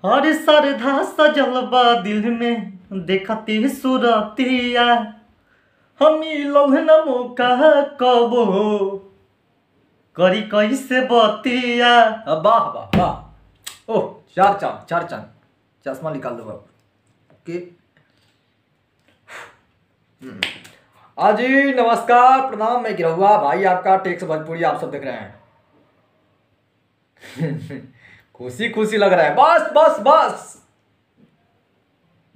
हर श्रद्धा सजल बा दिल में देखती सूरतिया हम लौहन मौका कबो करी कैसे बतिया। वाह वाह वाह। ओह चार चांद चश्मा निकाल दो अब के। हाँ जी नमस्कार प्रणाम, मैं गिरहुआ भाई आपका टेक्स भोजपुरी आप सब देख रहे हैं। खुशी खुशी लग रहा है। बस बस बस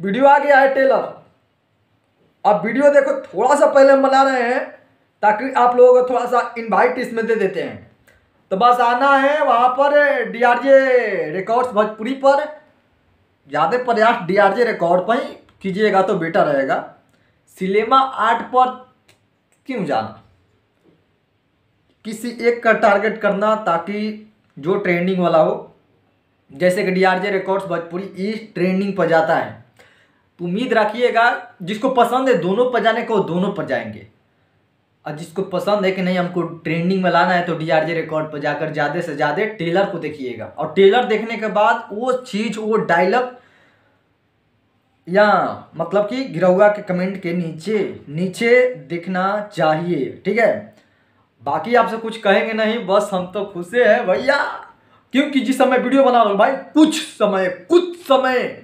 वीडियो आ गया है टेलर। अब वीडियो देखो, थोड़ा सा पहले हम बना रहे हैं ताकि आप लोगों को थोड़ा सा इनवाइट इसमें दे देते हैं। तो बस आना है वहां पर डीआरजे रिकॉर्ड्स भोजपुरी पर, ज़्यादा प्रयास डीआरजे रिकॉर्ड पर ही कीजिएगा तो बेटर रहेगा। सिनेमा आर्ट पर क्यों जाना, किसी एक का टारगेट करना ताकि जो ट्रेंडिंग वाला हो। जैसे कि डीआरजे रिकॉर्ड्स भोजपुरी इस ट्रेंडिंग पर जाता है, तो उम्मीद रखिएगा जिसको पसंद है दोनों पर जाने को दोनों पर जाएंगे, और जिसको पसंद है कि नहीं हमको ट्रेंडिंग में लाना है तो डीआरजे रिकॉर्ड पर जाकर ज़्यादा से ज़्यादा टेलर को देखिएगा। और टेलर देखने के बाद वो चीज़ वो डायलॉग या मतलब कि गिरहुआ के कमेंट के नीचे नीचे दिखना चाहिए, ठीक है। बाकी आपसे कुछ कहेंगे नहीं, बस हम तो खुश हैं भैया, क्योंकि जिस समय वीडियो बना रहा हूँ भाई कुछ समय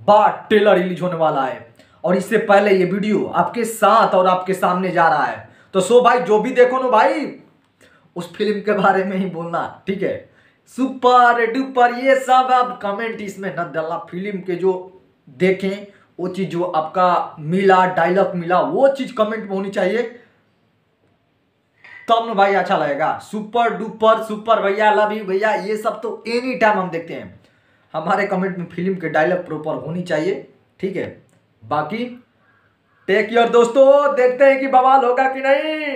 बाद टेलर रिलीज होने वाला है, और इससे पहले ये वीडियो आपके साथ और आपके सामने जा रहा है। तो सो भाई जो भी देखो ना भाई उस फिल्म के बारे में ही बोलना, ठीक है। सुपर डुपर ये सब आप कमेंट इसमें न डालना, फिल्म के जो देखें वो चीज जो आपका मिला डायलॉग मिला वो चीज कमेंट में होनी चाहिए, तब ना भाई अच्छा लगेगा। सुपर डुपर सुपर भैया लव यू भैया ये सब तो एनी टाइम हम देखते हैं, हमारे कमेंट में फिल्म के डायलॉग प्रॉपर होनी चाहिए, ठीक है। बाकी टेक केयर दोस्तों, देखते हैं कि बवाल होगा कि नहीं।